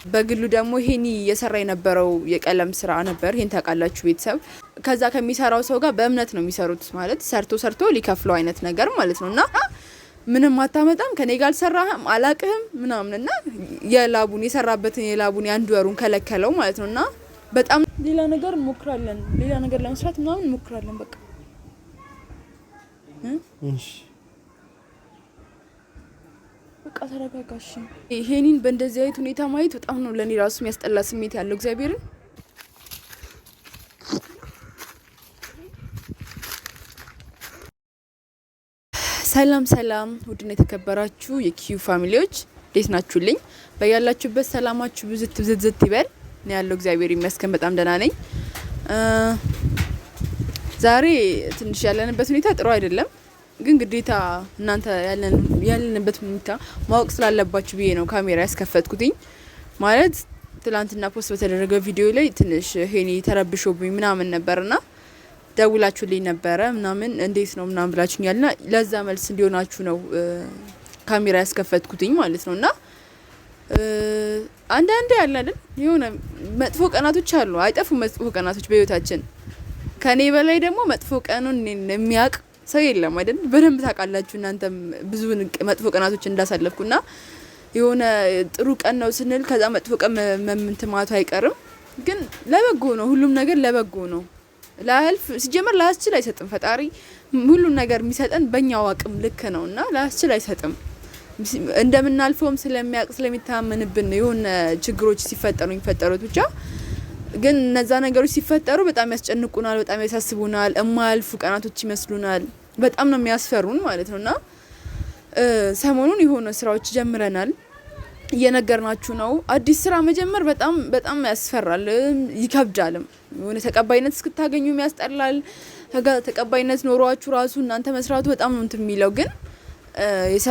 በግሉ ደግሞ ሄኒ እየሰራ የነበረው የቀለም ስራ ነበር። ይሄን ታውቃላችሁ ቤተሰብ። ከዛ ከሚሰራው ሰው ጋር በእምነት ነው የሚሰሩት፣ ማለት ሰርቶ ሊከፍለው አይነት ነገር ማለት ነውና ምንም አታመጣም ከኔ ጋር አልሰራህም አላቅህም ምናምንና የላቡን የሰራበትን የላቡን ያንድ ወሩን ከለከለው ማለት ነውና በጣም ሌላ ነገር እንሞክራለን፣ ሌላ ነገር ለመስራት ምናምን እንሞክራለን። በቃ እሺ በቃ ተረጋጋሽ። ሄኒን በእንደዚህ አይነት ሁኔታ ማየት በጣም ነው ለኔ ራሱ የሚያስጠላ ስሜት ያለው እግዚአብሔርን። ሰላም ውድና የተከበራችሁ የኪዩ ፋሚሊዎች እንዴት ናችሁልኝ? በያላችሁበት ሰላማችሁ ብዝት ይበል። እኔ ያለው እግዚአብሔር ይመስገን በጣም ደህና ነኝ። ዛሬ ትንሽ ያለንበት ሁኔታ ጥሩ አይደለም፣ ግን ግዴታ እናንተ ያለንበት ሁኔታ ማወቅ ስላለባችሁ ብዬ ነው ካሜራ ያስከፈትኩትኝ። ማለት ትላንትና ፖስት በተደረገ ቪዲዮ ላይ ትንሽ ሄኒ ተረብሾብኝ ምናምን ነበርና ደውላችሁልኝ ነበረ ምናምን እንዴት ነው ምናምን ብላችሁኛልና ለዛ መልስ እንዲሆናችሁ ነው ካሜራ ያስከፈትኩትኝ ማለት ነውና አንዳንዴ ያለ አይደል የሆነ መጥፎ ቀናቶች አሉ፣ አይጠፉም መጥፎ ቀናቶች በህይወታችን። ከኔ በላይ ደግሞ መጥፎ ቀኑን የሚያውቅ ሰው የለም አይደል? በደንብ ታውቃላችሁ እናንተም ብዙ መጥፎ ቀናቶች እንዳሳለፍኩና የሆነ ጥሩ ቀን ነው ስንል ከዛ መጥፎ ቀን መምንትማቱ አይቀርም። ግን ለበጎ ነው፣ ሁሉም ነገር ለበጎ ነው። ላልፍ ሲጀመር ላስችል አይሰጥም ፈጣሪ። ሁሉም ነገር የሚሰጠን በእኛው አቅም ልክ ነውና ላስችል አይሰጥም። እንደምናልፈውም ስለሚያውቅ ስለሚታመንብን የሆነ ችግሮች ሲፈጠሩ የሚፈጠሩት ብቻ። ግን እነዛ ነገሮች ሲፈጠሩ በጣም ያስጨንቁናል፣ በጣም ያሳስቡናል፣ እማያልፉ ቀናቶች ይመስሉናል። በጣም ነው የሚያስፈሩን ማለት ነውና ሰሞኑን የሆነ ስራዎች ጀምረናል፣ እየነገርናችሁ ነው። አዲስ ስራ መጀመር በጣም ያስፈራል፣ ይከብዳልም። የሆነ ተቀባይነት እስክታገኙ ያስጠላል። ተቀባይነት ኖሯችሁ ራሱ እናንተ መስራቱ በጣም ነው እንትን የሚለው። ግን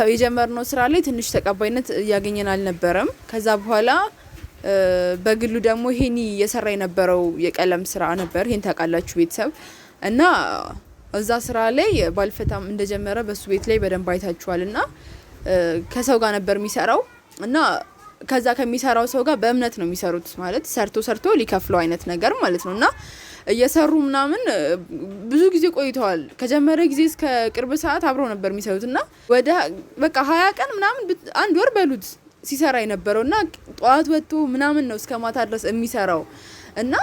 የጀመርነው ስራ ላይ ትንሽ ተቀባይነት እያገኘን አልነበረም። ከዛ በኋላ በግሉ ደግሞ ሄኒ እየሰራ የነበረው የቀለም ስራ ነበር። ይሄን ታውቃላችሁ ቤተሰብ። እና እዛ ስራ ላይ ባልፈታም እንደጀመረ በሱ ቤት ላይ በደንብ አይታችኋልና ከሰው ጋር ነበር የሚሰራው እና ከዛ ከሚሰራው ሰው ጋር በእምነት ነው የሚሰሩት፣ ማለት ሰርቶ ሊከፍለው አይነት ነገር ማለት ነውና እየሰሩ ምናምን ብዙ ጊዜ ቆይተዋል። ከጀመረ ጊዜ እስከ ቅርብ ሰዓት አብረው ነበር የሚሰሩትና ወደ በቃ 20 ቀን ምናምን አንድ ወር በሉት ሲሰራ የነበረውና ጧት ወጥቶ ምናምን ነው እስከ ማታ ድረስ የሚሰራው። እና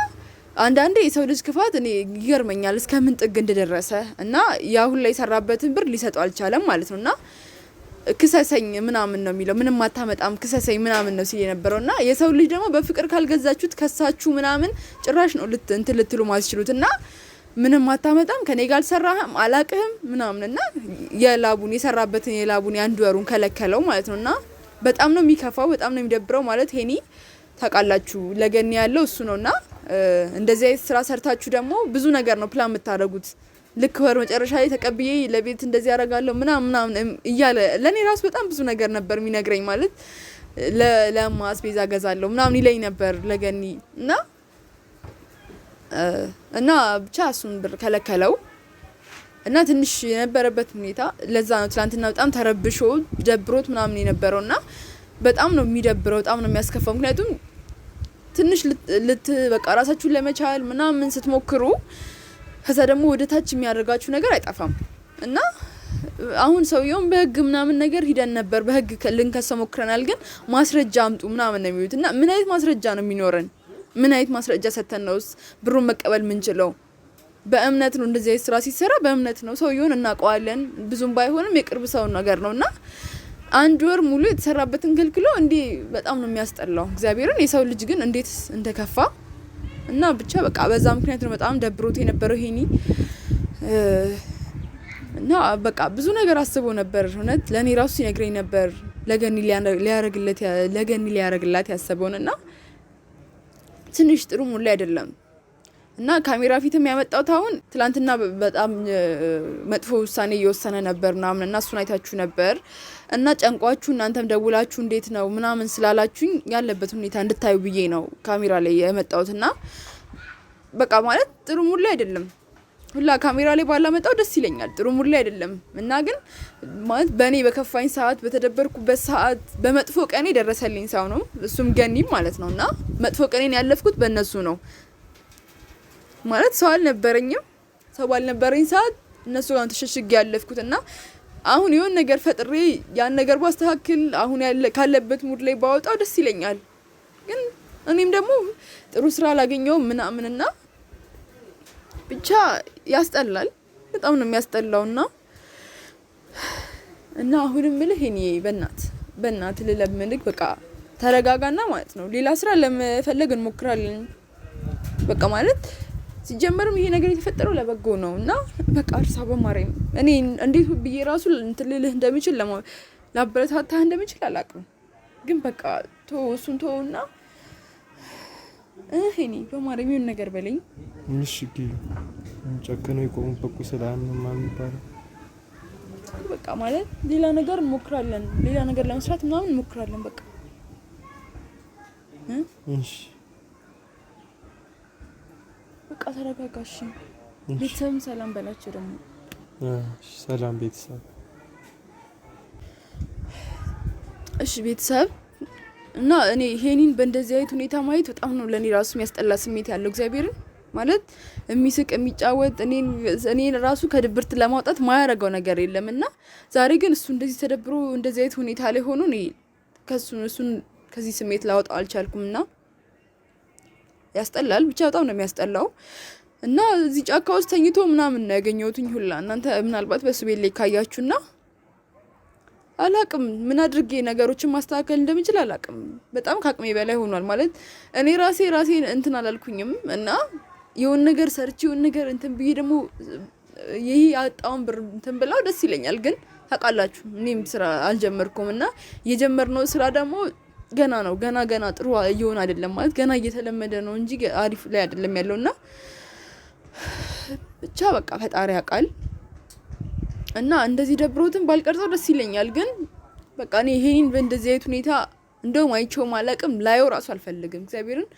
አንዳንዴ የሰው ልጅ ክፋት እኔ ይገርመኛል እስከምን ጥግ እንደደረሰ። እና ያ ሁሉ ላይ ሰራበትን ብር ሊሰጠው አልቻለም ማለት ነውና ክሰሰኝ ምናምን ነው የሚለው፣ ምንም አታመጣም ክሰሰኝ ምናምን ነው ሲል የነበረውና የሰው ልጅ ደግሞ በፍቅር ካልገዛችሁት ከሳችሁ ምናምን ጭራሽ ነው ልትሉ ማስችሉትና ምንም አታመጣም ከኔ ጋር አልሰራህም አላቅህም ምናምንና የላቡን የሰራበትን የላቡን ያንድ ወሩን ከለከለው ማለት ነውና በጣም ነው የሚከፋው፣ በጣም ነው የሚደብረው። ማለት ሄኒ ታውቃላችሁ ለገኒ ያለው እሱ ነውና እንደዚህ አይነት ስራ ሰርታችሁ ደግሞ ብዙ ነገር ነው ፕላን የምታደርጉት። ልክ ወር መጨረሻ ላይ ተቀብዬ ለቤት እንደዚህ ያደርጋለሁ ምናምን እያለ ለኔ ራሱ በጣም ብዙ ነገር ነበር የሚነግረኝ። ማለት ለማስቤዛ ገዛለሁ ምናምን ይለኝ ነበር ለገኒ እና ብቻ እሱን ብር ከለከለው እና ትንሽ የነበረበት ሁኔታ ለዛ ነው ትላንትና በጣም ተረብሾ ደብሮት ምናምን የነበረውና በጣም ነው የሚደብረው፣ በጣም ነው የሚያስከፋው። ምክንያቱም ትንሽ በቃ ራሳችሁን ለመቻል ምናምን ስትሞክሩ ከዛ ደግሞ ወደ ታች የሚያደርጋችሁ ነገር አይጠፋም። እና አሁን ሰውየውን በህግ ምናምን ነገር ሂደን ነበር፣ በህግ ልንከሰው ሞክረናል። ግን ማስረጃ አምጡ ምናምን ነው የሚሉት። እና ምን አይነት ማስረጃ ነው የሚኖረን? ምን አይነት ማስረጃ ሰተን ነውስ ብሩን መቀበል ምንችለው? በእምነት ነው እንደዚህ አይነት ስራ ሲሰራ በእምነት ነው። ሰውየውን እናውቀዋለን፣ ብዙም ባይሆንም የቅርብ ሰው ነገር ነውና አንድ ወር ሙሉ የተሰራበትን ከልክሎ እንዴ በጣም ነው የሚያስጠላው እግዚአብሔርን። የሰው ልጅ ግን እንዴት እንደከፋ እና ብቻ በቃ በዛ ምክንያት ነው በጣም ደብሮት የነበረው ሄኒ። እና በቃ ብዙ ነገር አስቦ ነበር እውነት ለኔ ራሱ ሲነግረኝ ነበር ለገኒ ሊያረግላት ያሰበውንና ትንሽ ጥሩ ሙሉ አይደለም። እና ካሜራ ፊትም ያመጣው ታውን ትላንትና በጣም መጥፎ ውሳኔ እየወሰነ ነበር ምናምን እና እሱን አይታችሁ ነበር። እና ጨንቋችሁ እናንተም ደውላችሁ እንዴት ነው ምናምን ስላላችሁኝ ያለበት ሁኔታ እንድታዩ ብዬ ነው ካሜራ ላይ የመጣሁትና በቃ ማለት ጥሩ ሙሉ አይደለም። ሁላ ካሜራ ላይ ባላመጣው ደስ ይለኛል። ጥሩ ሙድ ላይ አይደለም እና ግን ማለት በኔ በከፋኝ ሰዓት በተደበርኩበት ሰዓት በመጥፎ ቀኔ ደረሰልኝ ሰው ነው እሱም ገኒም ማለት ነውና መጥፎ ቀኔን ያለፍኩት በእነሱ ነው ማለት ሰው አልነበረኝም። ሰው ባልነበረኝ ሰዓት እነሱ ጋር ተሸሽጌ ያለፍኩትና አሁን የሆነ ነገር ፈጥሬ ያን ነገር ባስተካክል አሁን ካለበት ሙድ ላይ ባወጣው ደስ ይለኛል። ግን እኔም ደግሞ ጥሩ ስራ አላገኘውም ምናምንና ብቻ ያስጠላል። በጣም ነው የሚያስጠላውና እና አሁንም ምልህ እኔ በእናት ልለምንክ በቃ ተረጋጋና ማለት ነው ሌላ ስራ ለመፈለግ እንሞክራለን። በቃ ማለት ሲጀመርም ይሄ ነገር የተፈጠረው ለበጎ ነውና በቃ እርሳ በማርያም እኔ እንዴት ብዬ ራሱ እንትልልህ እንደምችል ላበረታታህ እንደምችል አላውቅም። ግን በቃ እሱን ተውና እኔ በማርያም የሆነ ነገር በለኝ። እሺ ጊዜ ጨከነው ይቆም በቁ ሰላም ማለት በቃ ማለት ሌላ ነገር እንሞክራለን። ሌላ ነገር ለመስራት ምናምን እንሞክራለን። በቃ እሺ በቃ ተረጋጋሽ። ቤተሰብም ሰላም በላቸው ደግሞ። ሰላም ቤተሰብ። እሺ ቤተሰብ እና እኔ ሄኒን በእንደዚህ አይነት ሁኔታ ማየት በጣም ነው ለኔ ራሱ የሚያስጠላ ስሜት ያለው። እግዚአብሔርን ማለት የሚስቅ የሚጫወት እኔን ራሱ ከድብርት ለማውጣት ማያረጋው ነገር የለምና ዛሬ ግን እሱ እንደዚህ ተደብሮ እንደዚህ አይነት ሁኔታ ላይ ሆኖ እኔ እሱን ከዚህ ስሜት ላወጣው አልቻልኩምና ያስጠላል። ብቻ በጣም ነው የሚያስጠላው። እና እዚህ ጫካ ውስጥ ተኝቶ ምናምን ነው ያገኘሁትኝ ሁላ እናንተ ምናልባት በሱ ቤት ላይ ካያችሁና አላቅም ምን አድርጌ ነገሮችን ማስተካከል እንደምችል አላቅም። በጣም ካቅሜ በላይ ሆኗል ማለት እኔ ራሴን እንትን አላልኩኝም እና የሆነ ነገር ሰርቼ የሆነ ነገር እንትን ብዬ ደግሞ ይሄ አጣውን ብር እንትን ብላው ደስ ይለኛል። ግን ታውቃላችሁ እኔም ስራ አልጀመርኩምና የጀመርነው ስራ ደግሞ ገና ነው ገና ጥሩ እየሆነ አይደለም ማለት ገና እየተለመደ ነው እንጂ አሪፍ ላይ አይደለም ያለውና ብቻ በቃ ፈጣሪ ያውቃል። እና እንደዚህ ደብሮትን ባልቀርጸው ደስ ይለኛል። ግን በቃ እኔ ይሄን በእንደዚህ አይነት ሁኔታ እንደውም አይቼው ማለቅም ላየው ራሱ አልፈልግም። እግዚአብሔርን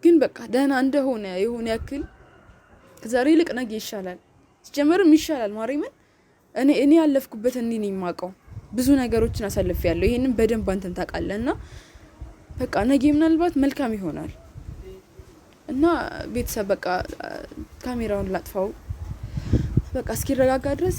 ግን በቃ ደህና እንደሆነ የሆነ ያክል ከዛሬ ይልቅ ነገ ይሻላል። ሲጀመርም ይሻላል ማርያምን እኔ ያለፍኩበት እኔ ነኝ የማውቀው ብዙ ነገሮችን አሳልፌያለሁ። ይሄንን በደንብ አንተም ታውቃለህና በቃ ነገ ምናልባት መልካም ይሆናል። እና ቤተሰብ በቃ ካሜራውን ላጥፋው በቃ እስኪረጋጋ ድረስ